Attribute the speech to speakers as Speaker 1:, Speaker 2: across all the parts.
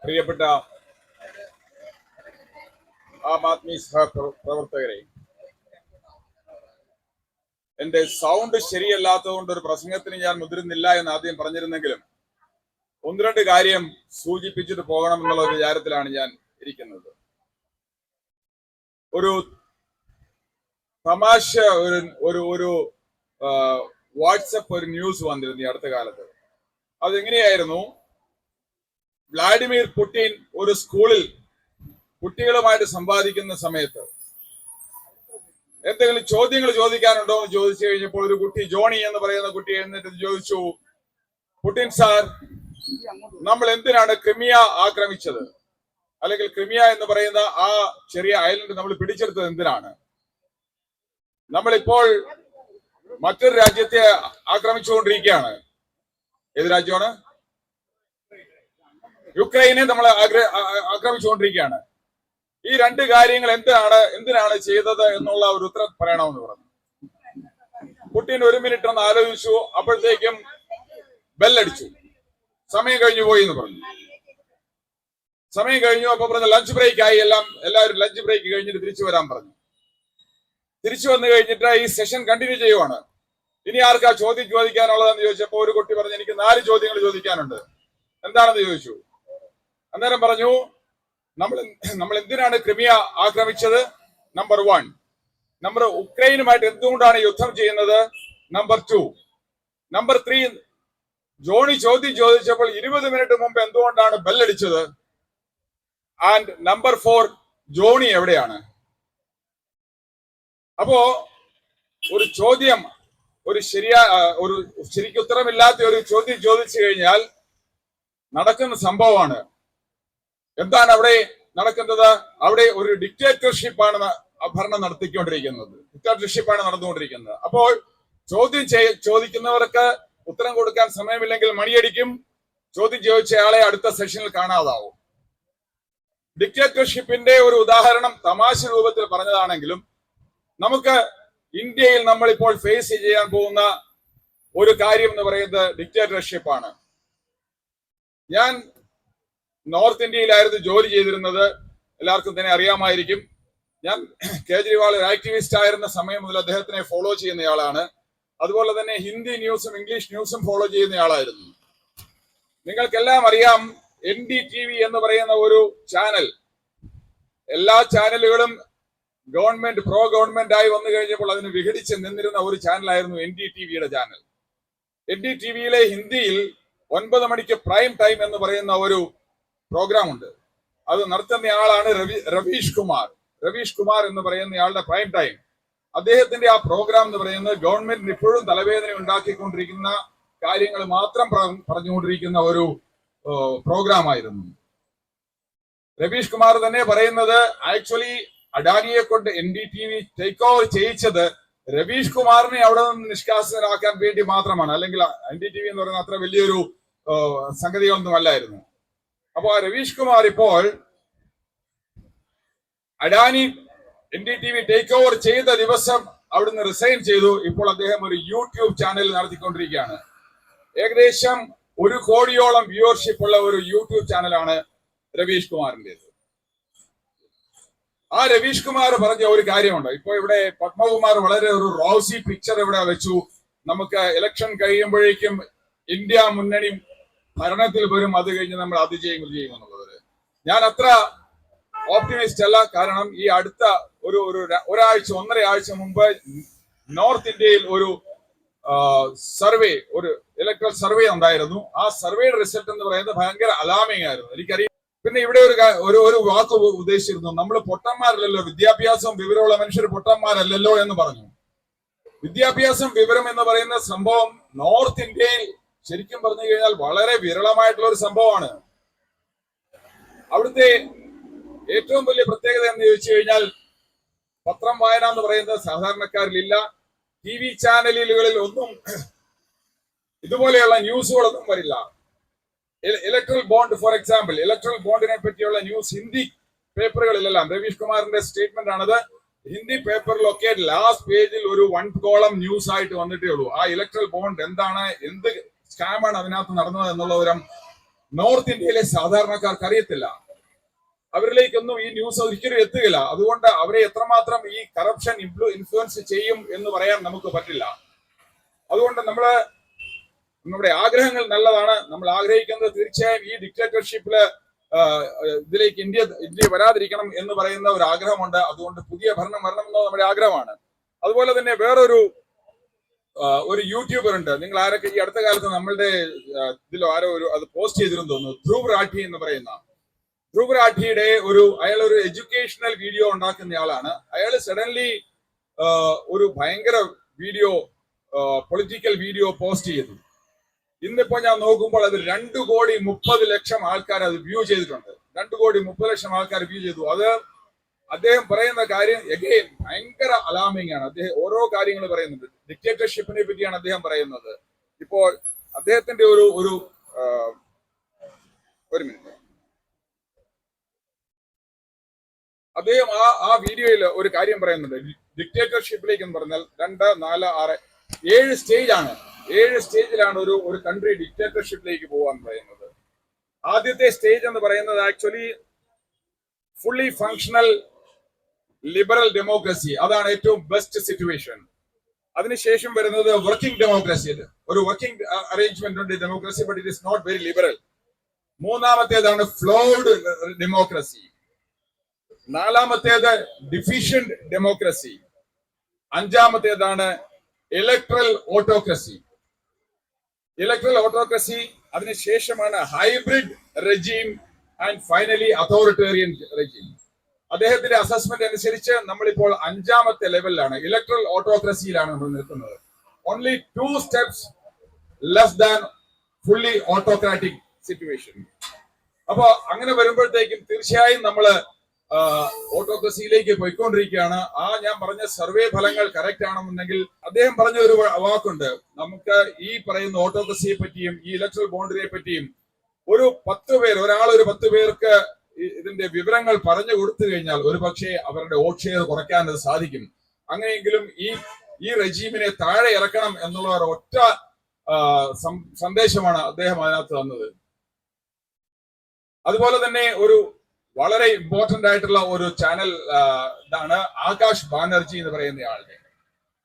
Speaker 1: പ്രിയപ്പെട്ട ആം ആദ്മി സഹപ്രവർത്തകരെ, എന്റെ സൗണ്ട് ശരിയല്ലാത്തതുകൊണ്ട് ഒരു പ്രസംഗത്തിന് ഞാൻ മുതിരുന്നില്ല എന്ന് ആദ്യം പറഞ്ഞിരുന്നെങ്കിലും ഒന്ന് രണ്ട് കാര്യം സൂചിപ്പിച്ചിട്ട് പോകണമെന്നുള്ള ഒരു വിചാരത്തിലാണ് ഞാൻ ഇരിക്കുന്നത്. ഒരു തമാശ ഒരു വാട്സപ്പ് ഒരു ന്യൂസ് വന്നിരുന്നു ഈ അടുത്ത കാലത്ത്. അതെങ്ങനെയായിരുന്നു? വ്ളാഡിമിർ പുടിൻ ഒരു സ്കൂളിൽ കുട്ടികളുമായിട്ട് സംവാദിക്കുന്ന സമയത്ത് എന്തെങ്കിലും ചോദ്യങ്ങൾ ചോദിക്കാനുണ്ടോ എന്ന് ചോദിച്ചു കഴിഞ്ഞപ്പോൾ ഒരു കുട്ടി, ജോണി എന്ന് പറയുന്ന കുട്ടി എന്നിട്ട് ചോദിച്ചു, പുടിൻ സാർ, നമ്മൾ എന്തിനാണ് ക്രിമിയ ആക്രമിച്ചത്? അല്ലെങ്കിൽ ക്രിമിയ എന്ന് പറയുന്ന ആ ചെറിയ ഐലൻഡ് നമ്മൾ പിടിച്ചെടുത്തത് എന്തിനാണ്? നമ്മളിപ്പോൾ മറ്റൊരു രാജ്യത്തെ ആക്രമിച്ചുകൊണ്ടിരിക്കുകയാണ്. ഏത് രാജ്യമാണ്? യുക്രൈനെ നമ്മൾ ആക്രമിച്ചുകൊണ്ടിരിക്കുകയാണ്. ഈ രണ്ട് കാര്യങ്ങൾ എന്തിനാണ് ചെയ്തത് എന്നുള്ള ഒരു ഉത്തരം പറയണമെന്ന് പറഞ്ഞു. പുടിൻ ഒരു മിനിറ്റ് ഒന്ന് ആലോചിച്ചു. അപ്പോഴത്തേക്കും ബെല്ലടിച്ചു. സമയം കഴിഞ്ഞു പോയി എന്ന് പറഞ്ഞു. സമയം കഴിഞ്ഞു. അപ്പൊ പറഞ്ഞു ലഞ്ച് ബ്രേക്ക് ആയി. എല്ലാവരും ലഞ്ച് ബ്രേക്ക് കഴിഞ്ഞിട്ട് തിരിച്ചു വരാൻ പറഞ്ഞു. തിരിച്ചു വന്നു കഴിഞ്ഞിട്ട് ഈ സെഷൻ കണ്ടിന്യൂ ചെയ്യുവാണ്. ഇനി ആർക്കാ ചോദ്യം ചോദിക്കാനുള്ളതെന്ന് ചോദിച്ചപ്പോ ഒരു കുട്ടി പറഞ്ഞു, എനിക്ക് 4 ചോദ്യങ്ങൾ ചോദിക്കാനുണ്ട്. എന്താണെന്ന് ചോദിച്ചു. അന്നേരം പറഞ്ഞു, നമ്മൾ എന്തിനാണ് ക്രിമിയ ആക്രമിച്ചത്? നമ്പർ 1. നമ്പർ ഉക്രൈനുമായിട്ട് എന്തുകൊണ്ടാണ് യുദ്ധം ചെയ്യുന്നത്? നമ്പർ 2. നമ്പർ 3, ജോണി ചോദ്യം ചോദിച്ചപ്പോൾ 20 മിനിറ്റ് മുമ്പ് എന്തുകൊണ്ടാണ് ബെല്ലടിച്ചത്? ആൻഡ് നമ്പർ 4, ജോണി എവിടെയാണ്? അപ്പോ ഒരു ചോദ്യം, ഒരു ശരിക്കുത്തരമില്ലാത്ത ഒരു ചോദ്യം ചോദിച്ചു കഴിഞ്ഞാൽ നടക്കുന്ന സംഭവമാണ്. എന്താണ് അവിടെ നടക്കുന്നത്? അവിടെ ഒരു ഡിക്റ്റേറ്റർഷിപ്പാണ് ഭരണം നടന്നുകൊണ്ടിരിക്കുന്നത്. അപ്പോൾ ചോദ്യം ചോദിക്കുന്നവർക്ക് ഉത്തരം കൊടുക്കാൻ സമയമില്ലെങ്കിൽ മണിയടിക്കും. ചോദ്യം ചോദിച്ചയാളെ അടുത്ത സെഷനിൽ കാണാതാവും. ഡിക്റ്റേറ്റർഷിപ്പിന്റെ ഒരു ഉദാഹരണം തമാശ രൂപത്തിൽ പറഞ്ഞതാണെങ്കിലും നമുക്ക് ഇന്ത്യയിൽ നമ്മളിപ്പോൾ ഫേസ് ചെയ്യാൻ പോകുന്ന ഒരു കാര്യം എന്ന് പറയുന്നത് ഡിക്റ്റേറ്റർഷിപ്പാണ്. ഞാൻ നോർത്ത് ഇന്ത്യയിലായിരുന്നു ജോലി ചെയ്തിരുന്നത്. എല്ലാവർക്കും തന്നെ അറിയാമായിരിക്കും. ഞാൻ കേജ്രിവാൾ ഒരു ആക്ടിവിസ്റ്റ് ആയിരുന്ന സമയം മുതൽ അദ്ദേഹത്തിനെ ഫോളോ ചെയ്യുന്നയാളാണ്. അതുപോലെ തന്നെ ഹിന്ദി ന്യൂസും ഇംഗ്ലീഷ് ന്യൂസും ഫോളോ ചെയ്യുന്നയാളായിരുന്നു. നിങ്ങൾക്കെല്ലാം അറിയാം, NDTV എന്ന് പറയുന്ന ഒരു ചാനൽ, എല്ലാ ചാനലുകളും പ്രോ ഗവൺമെന്റ് ആയി വന്നു കഴിഞ്ഞപ്പോൾ അതിന് വിഘടിച്ച് നിന്നിരുന്ന ഒരു ചാനലായിരുന്നു NDTVയുടെ ചാനൽ. NDTVയിലെ ഹിന്ദിയിൽ 9 മണിക്ക് പ്രൈം ടൈം എന്ന് പറയുന്ന ഒരു പ്രോഗ്രാം ഉണ്ട്. അത് നടത്തുന്ന ആളാണ് രവീഷ് കുമാർ എന്ന് പറയുന്നയാളുടെ പ്രൈം ടൈം. അദ്ദേഹത്തിന്റെ ആ പ്രോഗ്രാം എന്ന് പറയുന്നത് ഗവൺമെന്റിന് ഇപ്പോഴും തലവേദന ഉണ്ടാക്കിക്കൊണ്ടിരിക്കുന്ന കാര്യങ്ങൾ മാത്രം പറഞ്ഞുകൊണ്ടിരിക്കുന്ന ഒരു പ്രോഗ്രാം ആയിരുന്നു. രവീഷ് കുമാർ തന്നെ പറയുന്നത്, ആക്ച്വലി അഡാനിയെ കൊണ്ട് NDTV ടേക്ക് ഓവർ ചെയ്യിച്ചത് രവീഷ് കുമാറിനെ അവിടെ നിന്ന് നിഷ്കാസനാക്കാൻ വേണ്ടി മാത്രമാണ്. അല്ലെങ്കിൽ NDTV എന്ന് പറയുന്ന അത്ര വലിയൊരു സംഗതികളൊന്നും അല്ലായിരുന്നു. അപ്പോ രവീഷ് കുമാർ ഇപ്പോൾ അഡാനി NDTV ടേക്ക് ഓവർ ചെയ്ത ദിവസം അവിടുന്ന് റിസൈൻ ചെയ്തു. ഇപ്പോൾ അദ്ദേഹം ഒരു യൂട്യൂബ് ചാനൽ നടത്തിക്കൊണ്ടിരിക്കുകയാണ്. ഏകദേശം 1 കോടിയോളം വ്യൂവർഷിപ്പ് ഉള്ള ഒരു യൂട്യൂബ് ചാനലാണ് രവീഷ് കുമാറിൻ്റെത്. ആ രവീഷ് കുമാർ പറഞ്ഞ ഒരു കാര്യമുണ്ട്. ഇപ്പൊ ഇവിടെ പത്മകുമാർ വളരെ ഒരു റോസി പിക്ചർ ഇവിടെ വെച്ചു. നമുക്ക് ഇലക്ഷൻ കഴിയുമ്പോഴേക്കും ഇന്ത്യ മുന്നണി ഭരണത്തിൽ വരും, അത് കഴിഞ്ഞ് നമ്മൾ അത് ചെയ്യുമെന്നുള്ളത്. ഞാൻ അത്ര ഓപ്റ്റിമിസ്റ്റ് അല്ല. കാരണം ഈ അടുത്ത ഒന്നര ആഴ്ച മുമ്പ് നോർത്ത് ഇന്ത്യയിൽ ഒരു സർവേ, ഒരു ഇലക്ട്രൽ സർവേ ഉണ്ടായിരുന്നു. ആ സർവേയുടെ റിസൾട്ട് എന്ന് പറയുന്നത് ഭയങ്കര അലാമിംഗ് ആയിരുന്നു. എനിക്കറിയാം. പിന്നെ ഇവിടെ ഒരു വാക്ക് ഉദ്ദേശിച്ചിരുന്നു, നമ്മൾ പൊട്ടന്മാരല്ലല്ലോ, വിദ്യാഭ്യാസവും വിവരമുള്ള മനുഷ്യർ പൊട്ടന്മാരല്ലല്ലോ എന്ന് പറഞ്ഞു. വിദ്യാഭ്യാസം വിവരം എന്ന് പറയുന്ന സംഭവം നോർത്ത് ഇന്ത്യയിൽ ശരിക്കും പറഞ്ഞു കഴിഞ്ഞാൽ വളരെ വിരളമായിട്ടുള്ള ഒരു സംഭവമാണ്. അവിടുത്തെ ഏറ്റവും വലിയ പ്രത്യേകത എന്ന് ചോദിച്ചു കഴിഞ്ഞാൽ പത്രം വായന എന്ന് പറയുന്നത് സാധാരണക്കാരിലില്ല. TV ചാനലുകളിൽ ഒന്നും ഇതുപോലെയുള്ള ന്യൂസുകളൊന്നും വരില്ല. Electoral bond, for example, electoral ബോണ്ടിനെ പറ്റിയുള്ള ന്യൂസ് ഹിന്ദി പേപ്പറുകളിലെല്ലാം, രവീഷ് കുമാറിന്റെ സ്റ്റേറ്റ്മെന്റ് ആണത്, ഹിന്ദി പേപ്പറിലൊക്കെ ലാസ്റ്റ് പേജിൽ ഒരു 1 കോളം ന്യൂസ് ആയിട്ട് വന്നിട്ടേ ഉള്ളൂ. ആ ഇലക്ട്രൽ ബോണ്ട് എന്താണ്, എന്ത് സ്കാമാണ് അതിനകത്ത് നടന്നത് എന്നുള്ള നോർത്ത് ഇന്ത്യയിലെ സാധാരണക്കാർക്ക് അറിയത്തില്ല. അവരിലേക്കൊന്നും ഈ ന്യൂസ് ഒരിക്കലും എത്തുകയില്ല. അതുകൊണ്ട് അവരെ എത്രമാത്രം ഈ കറപ്ഷൻ ഇൻഫ്ലുവൻസ് ചെയ്യും എന്ന് പറയാൻ നമുക്ക് പറ്റില്ല. അതുകൊണ്ട് നമ്മുടെ ആഗ്രഹങ്ങൾ നല്ലതാണ്. നമ്മൾ ആഗ്രഹിക്കുന്നത് തീർച്ചയായും ഈ ഡിക്റ്റേറ്റർഷിപ്പില് ഇതിലേക്ക് ഇന്ത്യ വരാതിരിക്കണം എന്ന് പറയുന്ന ഒരു ആഗ്രഹമുണ്ട്. അതുകൊണ്ട് പുതിയ ഭരണം വരണമെന്നത് നമ്മുടെ ആഗ്രഹമാണ്. അതുപോലെ തന്നെ വേറൊരു യൂട്യൂബർ ഉണ്ട്. നിങ്ങൾ ആരൊക്കെ ഈ അടുത്ത കാലത്ത് നമ്മളുടെ ഇതിലോ ആരോ അത് പോസ്റ്റ് ചെയ്തിരുന്നു തോന്നുന്നു. ധ്രുവ് രാഠി എന്ന് പറയുന്ന ധ്രുവ് രാഠിയുടെ അയാൾ ഒരു എഡ്യൂക്കേഷണൽ വീഡിയോ ഉണ്ടാക്കുന്ന ആളാണ്. അയാൾ സഡൻലി ഒരു ഭയങ്കര വീഡിയോ, പൊളിറ്റിക്കൽ വീഡിയോ പോസ്റ്റ് ചെയ്തു. ഇന്നിപ്പോ ഞാൻ നോക്കുമ്പോൾ അത് 2,30,00,000 ആൾക്കാർ അത് വ്യൂ ചെയ്തിട്ടുണ്ട്. 2,30,00,000 ആൾക്കാർ വ്യൂ ചെയ്തു. അത് അദ്ദേഹം പറയുന്ന കാര്യം എഗെയിൻ ഭയങ്കര അലാമിംഗ് ആണ്. അദ്ദേഹം ഓരോ കാര്യങ്ങൾ പറയുന്നുണ്ട്. ഡിക്റ്റേറ്റർഷിപ്പിനെ പറ്റിയാണ് അദ്ദേഹം പറയുന്നത്. ഇപ്പോൾ അദ്ദേഹത്തിന്റെ ഒരു മിനിറ്റ്, അദ്ദേഹം ആ വീഡിയോയിൽ ഒരു കാര്യം പറയുന്നുണ്ട്. ഡിക്റ്റേറ്റർഷിപ്പിലേക്ക് എന്ന് പറഞ്ഞാൽ 2, 4, 6, 7 സ്റ്റേജ് ആണ്. 7 സ്റ്റേജിലാണ് ഒരു കൺട്രി ഡിക്റ്റേറ്റർഷിപ്പിലേക്ക് പോകാൻ പറയുന്നത്. ആദ്യത്തെ സ്റ്റേജ് എന്ന് പറയുന്നത് actually fully functional liberal democracy. അതാണ് ഏറ്റവും ബെസ്റ്റ് സിറ്റുവേഷൻ. അതിനുശേഷം വരുന്നത് വർക്കിംഗ് ഡെമോക്രസി. ഒരു വർക്കിംഗ് അറേഞ്ച്മെന്റ് ഉണ്ട് democracy, but it is not very liberal. മൂന്നാമത്തേതാണ് ഫ്ലോഡ് ഡെമോക്രസി. നാലാമത്തേത് ഡിഫിഷ്യന്റ് ഡെമോക്രസി. അഞ്ചാമത്തേതാണ് ഇലക്ട്രൽ ഓട്ടോക്രസി. അതിനുശേഷമാണ് hybrid regime and finally authoritarian regime. അദ്ദേഹത്തിന്റെ അസസ്മെന്റ് അനുസരിച്ച് നമ്മളിപ്പോൾ 5ാമത്തെ ലെവലിലാണ്, ഇലക്ട്രൽ ഓട്ടോക്രസിയിലാണ് നമ്മൾ നിൽക്കുന്നത്. Only 2 steps less than fully autocratic situation. അപ്പൊ അങ്ങനെ വരുമ്പോഴത്തേക്കും തീർച്ചയായും നമ്മള് ഓട്ടോക്രസിയിലേക്ക് പോയിക്കൊണ്ടിരിക്കുകയാണ്. ഞാൻ പറഞ്ഞ സർവേ ഫലങ്ങൾ കറക്റ്റ് ആണെന്നുണ്ടെങ്കിൽ, അദ്ദേഹം പറഞ്ഞ ഒരു വാക്കുണ്ട്, നമുക്ക് ഈ പറയുന്ന ഓട്ടോക്രസിയെ പറ്റിയും ഈ ഇലക്ട്രൽ ബോണ്ടറിയെ പറ്റിയും ഒരു 10 പേർക്ക് ഇതിന്റെ വിവരങ്ങൾ പറഞ്ഞു കൊടുത്തു കഴിഞ്ഞാൽ ഒരു പക്ഷേ അവരുടെ വോട്ട് ഷെയർ കുറയ്ക്കാൻ അത് സാധിക്കും. അങ്ങനെയെങ്കിലും ഈ റെജീമിനെ താഴെ ഇറക്കണം എന്നുള്ള ഒറ്റ സന്ദേശമാണ് അദ്ദേഹം അതിനകത്ത് തന്നത്. അതുപോലെ തന്നെ ഒരു വളരെ ഇമ്പോർട്ടന്റ് ആയിട്ടുള്ള ഒരു ചാനൽ ഇതാണ് ആകാശ് ബാനർജി എന്ന് പറയുന്ന ആളുടെ.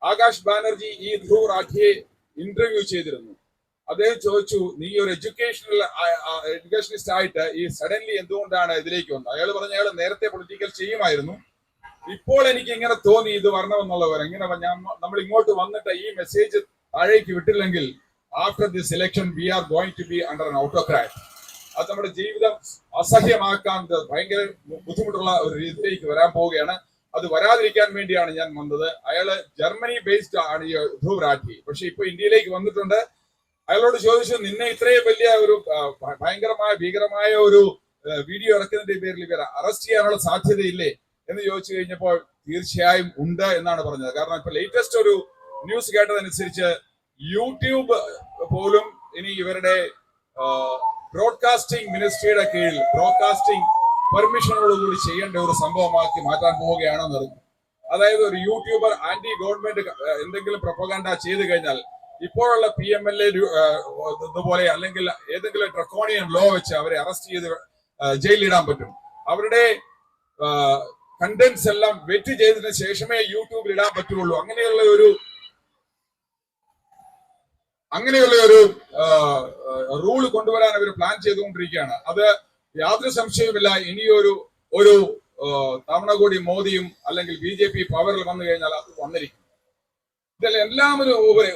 Speaker 1: ആകാശ് ബാനർജി ഈ ധ്രുവ് രാഠിയെ ഇന്റർവ്യൂ ചെയ്തിരുന്നു. അദ്ദേഹം ചോദിച്ചു, നീ ഒരു എഡ്യൂക്കേഷനിസ്റ്റ് ആയിട്ട് ഈ സഡൻലി എന്തുകൊണ്ടാണ് ഇതിലേക്ക് വന്നത്? അയാൾ പറഞ്ഞു, അയാൾ നേരത്തെ പൊളിറ്റിക്കൽ ചെയ്യുമായിരുന്നു, ഇപ്പോൾ എനിക്ക് ഇങ്ങനെ തോന്നി ഇത് വരണമെന്നുള്ളവർ ഇങ്ങനെ നമ്മൾ ഇങ്ങോട്ട് വന്നിട്ട് ഈ മെസ്സേജ് താഴേക്ക് വിട്ടില്ലെങ്കിൽ after this election we are going to be under an autocrat. അത് നമ്മുടെ ജീവിതം അസഹ്യമാക്കാൻ ഭയങ്കര ബുദ്ധിമുട്ടുള്ള ഒരു രീതിയിലേക്ക് വരാൻ പോവുകയാണ്. അത് വരാതിരിക്കാൻ വേണ്ടിയാണ് ഞാൻ വന്നത്. അയാള് ജർമ്മനി ബേസ്ഡ് ആണ് ഈ ധ്രുവ് രാഠി. പക്ഷെ ഇപ്പൊ ഇന്ത്യയിലേക്ക് വന്നിട്ടുണ്ട്. അയാളോട് ചോദിച്ചു, നിന്നെ ഇത്രയും വലിയ ഒരു ഭീകരമായ ഒരു വീഡിയോ ഇറക്കുന്നതിന്റെ പേരിൽ ഇവരെ അറസ്റ്റ് ചെയ്യാനുള്ള സാധ്യതയില്ലേ എന്ന് ചോദിച്ചു കഴിഞ്ഞപ്പോൾ തീർച്ചയായും ഉണ്ട് എന്നാണ് പറഞ്ഞത്. കാരണം ഇപ്പൊ ലേറ്റസ്റ്റ് ഒരു ന്യൂസ് കേട്ടതനുസരിച്ച് യൂട്യൂബ് പോലും ഇനി ഇവരുടെ ബ്രോഡ്കാസ്റ്റിംഗ് മിനിസ്ട്രിയുടെ കീഴിൽ ബ്രോഡ്കാസ്റ്റിംഗ് പെർമിഷനോടുകൂടി ചെയ്യേണ്ട ഒരു സംഭവമാക്കി മാറ്റാൻ പോവുകയാണെന്ന് അറിഞ്ഞു. അതായത് ഒരു യൂട്യൂബർ ആന്റി ഗവൺമെന്റ് എന്തെങ്കിലും പ്രൊപ്പഗാൻഡ ചെയ്തു കഴിഞ്ഞാൽ ഇപ്പോഴുള്ള PMLA ഇതുപോലെ അല്ലെങ്കിൽ ഏതെങ്കിലും ഡ്രക്കോണിയൻ ലോ വെച്ച് അവരെ അറസ്റ്റ് ചെയ്ത് ജയിലിലിടാൻ പറ്റും. അവരുടെ കണ്ടന്റ്സ് എല്ലാം വെറ്റ് ചെയ്തതിനു ശേഷമേ യൂട്യൂബിൽ ഇടാൻ പറ്റുള്ളൂ. അങ്ങനെയുള്ള ഒരു റൂൾ കൊണ്ടുവരാൻ അവർ പ്ലാൻ ചെയ്തുകൊണ്ടിരിക്കുകയാണ്. അത് യാതൊരു സംശയവുമില്ല. ഇനിയൊരു തവണ കൂടി മോദിയും അല്ലെങ്കിൽ BJP പവറിൽ വന്നു കഴിഞ്ഞാൽ അത് വന്നിരിക്കും. ഇതെല്ലാം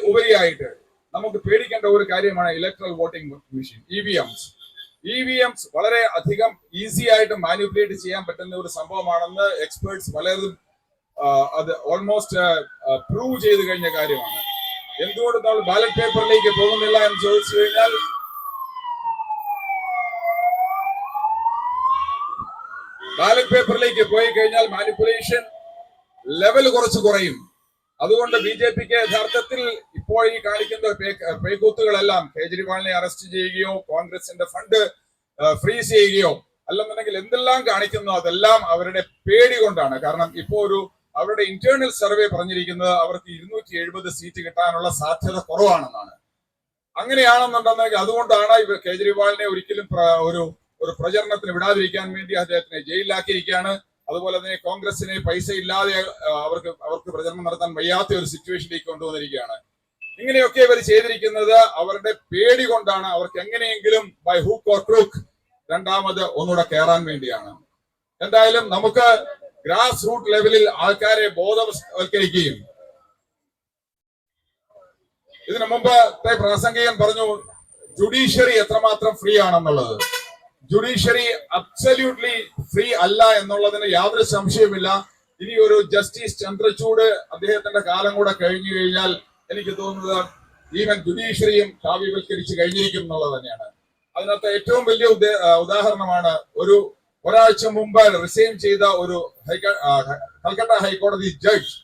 Speaker 1: ഉപരിയായിട്ട് നമുക്ക് പേടിക്കേണ്ട ഒരു കാര്യമാണ് ഇലക്ട്രൽ വോട്ടിംഗ് മെഷീൻ, EVMs. വളരെ അധികം ഈസി ആയിട്ട് മാനിപ്പുലേറ്റ് ചെയ്യാൻ പറ്റുന്ന ഒരു സംഭവമാണെന്ന് എക്സ്പേർട്സ് പലരും അത് ഓൾമോസ്റ്റ് പ്രൂവ് ചെയ്ത് കഴിഞ്ഞ കാര്യമാണ്. എന്തുകൊണ്ട് നമ്മൾ ബാലറ്റ് പേപ്പറിലേക്ക് പോകുന്നില്ല എന്ന് ചോദിച്ചു കഴിഞ്ഞാൽ, ബാലറ്റ് പേപ്പറിലേക്ക് പോയി കഴിഞ്ഞാൽ മാനിപ്പുലേഷൻ ലെവൽ കുറച്ച് കുറയും. അതുകൊണ്ട് BJPക്ക് യഥാർത്ഥത്തിൽ ഇപ്പോൾ ഈ കാണിക്കുന്ന പേക്കൂത്തുകളെല്ലാം കേജ്രിവാളിനെ അറസ്റ്റ് ചെയ്യുകയോ കോൺഗ്രസിന്റെ ഫണ്ട് ഫ്രീസ് ചെയ്യുകയോ അല്ലെന്നുണ്ടെങ്കിൽ എന്തെല്ലാം കാണിക്കുന്നു അതെല്ലാം അവരുടെ പേടി കൊണ്ടാണ്. കാരണം ഇപ്പോ അവരുടെ ഇന്റേണൽ സർവേ പറഞ്ഞിരിക്കുന്നത് അവർക്ക് 270 സീറ്റ് കിട്ടാനുള്ള സാധ്യത കുറവാണെന്നാണ്. അങ്ങനെയാണെന്നുണ്ടെങ്കിൽ അതുകൊണ്ടാണ് ഇവർ കേജ്രിവാളിനെ ഒരിക്കലും ഒരു പ്രചരണത്തിന് വിടാതിരിക്കാൻ വേണ്ടി അദ്ദേഹത്തിനെ ജയിലിലാക്കിയിരിക്കുകയാണ്. അതുപോലെ തന്നെ കോൺഗ്രസിന് പൈസ ഇല്ലാതെ അവർക്ക് പ്രചരണം നടത്താൻ വയ്യാത്ത ഒരു സിറ്റുവേഷനിലേക്ക് കൊണ്ടുവന്നിരിക്കുകയാണ്. ഇങ്ങനെയൊക്കെ ഇവർ ചെയ്തിരിക്കുന്നത് അവരുടെ പേടി കൊണ്ടാണ്. അവർക്ക് എങ്ങനെയെങ്കിലും ബൈ ഹുക്ക് ഓർ ക്രൂക്ക് രണ്ടാമത് ഒന്നുകൂടെ കയറാൻ വേണ്ടിയാണ്. എന്തായാലും നമുക്ക് ഗ്രാസ് റൂട്ട് ലെവലിൽ ആൾക്കാരെ ബോധവൽക്കരിക്കുകയും, ഇതിനു മുമ്പത്തെ പ്രാസംഗികൻ പറഞ്ഞു ജുഡീഷ്യറി എത്രമാത്രം ഫ്രീ ആണെന്നുള്ളത്. ജുഡീഷ്യറി അബ്സല്യൂട്ട്ലി ഫ്രീ അല്ല എന്നുള്ളതിന് യാതൊരു സംശയവുമില്ല. ഇനി ഒരു ജസ്റ്റിസ് ചന്ദ്രചൂഡ് അദ്ദേഹത്തിന്റെ കാലം കൂടെ കഴിഞ്ഞു കഴിഞ്ഞാൽ എനിക്ക് തോന്നുന്നത് ഈവൻ ജുഡീഷ്യറിയും കാവ്യവൽക്കരിച്ച് കഴിഞ്ഞിരിക്കും എന്നുള്ളത് തന്നെയാണ്. അതിനകത്ത് ഏറ്റവും വലിയ ഉദാഹരണമാണ് ഒരാഴ്ച മുമ്പ് റിസൈൻ ചെയ്ത ഒരു കൽക്കട്ട ഹൈക്കോടതി ജഡ്ജ്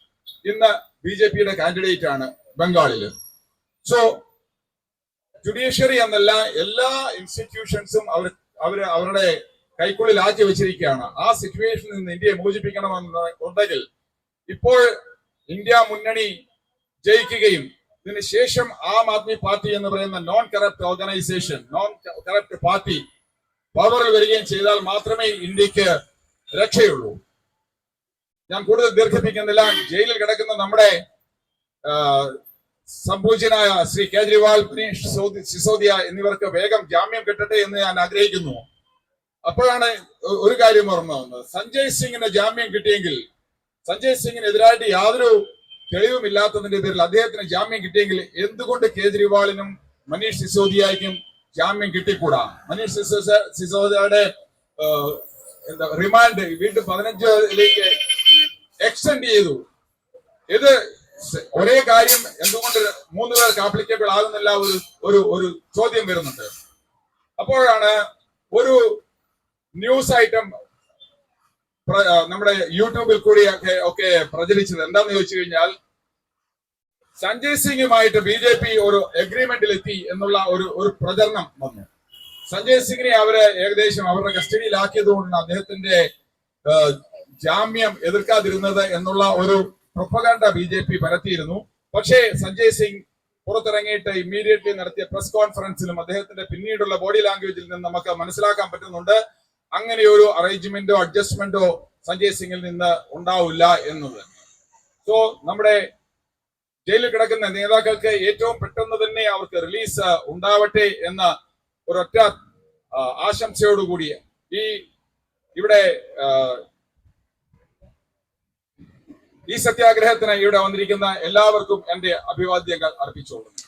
Speaker 1: ഇന്ന് BJPയുടെ കാൻഡിഡേറ്റ് ആണ് ബംഗാളില്. സോ ജുഡീഷ്യറി എന്നല്ല, എല്ലാ ഇൻസ്റ്റിറ്റ്യൂഷൻസും അവരുടെ കൈക്കുള്ളിൽ ആക്കി വെച്ചിരിക്കുകയാണ്. ആ സിറ്റുവേഷനിൽ നിന്ന് ഇന്ത്യയെ മോചിപ്പിക്കണമെന്നുണ്ടെങ്കിൽ ഇപ്പോൾ ഇന്ത്യ മുന്നണി ജയിക്കുകയും ഇതിന് ശേഷം ആം ആദ്മി പാർട്ടി എന്ന് പറയുന്ന non corrupt organisation, non corrupt party പവറിൽ വരികയും ചെയ്താൽ മാത്രമേ ഇന്ത്യക്ക് രക്ഷയുള്ളൂ. ഞാൻ കൂടുതൽ ദീർഘിപ്പിക്കുന്നില്ല. ജയിലിൽ കിടക്കുന്ന നമ്മുടെ സംപൂജ്യനായ ശ്രീ കേജ്രിവാൾ, മനീഷ് സിസോദിയ എന്നിവർക്ക് വേഗം ജാമ്യം കിട്ടട്ടെ എന്ന് ഞാൻ ആഗ്രഹിക്കുന്നു. അപ്പോഴാണ് ഒരു കാര്യം ഓർമ്മ വന്നത്. സഞ്ജയ് സിംഗിന് ജാമ്യം കിട്ടിയെങ്കിൽ, സഞ്ജയ് സിംഗിനെതിരായിട്ട് യാതൊരു തെളിവുമില്ലാത്തതിന്റെ പേരിൽ അദ്ദേഹത്തിന് ജാമ്യം കിട്ടിയെങ്കിൽ എന്തുകൊണ്ട് കേജ്രിവാളിനും മനീഷ് സിസോദിയയ്ക്കും ജാമ്യം കിട്ടിക്കൂടാ? മനീഷ് സിസോദിയയുടെ റിമാൻഡ് വീണ്ടും 15 എക്സ്റ്റെൻഡ് ചെയ്തു. ഇത് ഒരേ കാര്യം എന്തുകൊണ്ട് 3 പേർക്ക് ആപ്ലിക്കബിൾ ആകുന്നില്ല ഒരു ചോദ്യം വരുന്നുണ്ട്. അപ്പോഴാണ് ഒരു ന്യൂസ് ഐറ്റം നമ്മുടെ യൂട്യൂബിൽ കൂടി ഒക്കെ പ്രചരിച്ചത്. എന്താന്ന് ചോദിച്ചു കഴിഞ്ഞാൽ, സഞ്ജയ് സിംഗുമായിട്ട് BJP ഒരു എഗ്രിമെന്റിൽ എത്തി എന്നുള്ള ഒരു പ്രചരണം വന്നു. സഞ്ജയ് സിംഗിനെ ഏകദേശം അവരുടെ കസ്റ്റഡിയിലാക്കിയത് കൊണ്ടാണ് അദ്ദേഹത്തിന്റെ ജാമ്യം എതിർക്കാതിരുന്നത് എന്നുള്ള ഒരു പ്രൊപ്പഗാൻഡ BJP പരത്തിയിരുന്നു. പക്ഷേ സഞ്ജയ് സിംഗ് പുറത്തിറങ്ങിയിട്ട് ഇമ്മീഡിയറ്റ്ലി നടത്തിയ പ്രസ് കോൺഫറൻസിലും അദ്ദേഹത്തിന്റെ പിന്നീടുള്ള ബോഡി ലാംഗ്വേജിൽ നിന്ന് നമുക്ക് മനസ്സിലാക്കാൻ പറ്റുന്നുണ്ട് അങ്ങനെ ഒരു അറേഞ്ച്മെന്റോ അഡ്ജസ്റ്റ്മെന്റോ സഞ്ജയ് സിംഗിൽ നിന്ന് ഉണ്ടാവില്ല എന്നത്. സോ നമ്മുടെ ജയിലിൽ കിടക്കുന്ന നേതാക്കൾക്ക് ഏറ്റവും പെട്ടെന്ന് തന്നെ അവർക്ക് റിലീസ് ഉണ്ടാവട്ടെ എന്ന ഒരൊറ്റ ആശംസയോടുകൂടി ഈ സത്യാഗ്രഹത്തിന് ഇവിടെ വന്നിരിക്കുന്ന എല്ലാവർക്കും എന്റെ അഭിവാദ്യങ്ങൾ അർപ്പിച്ചുകൊള്ളുന്നു.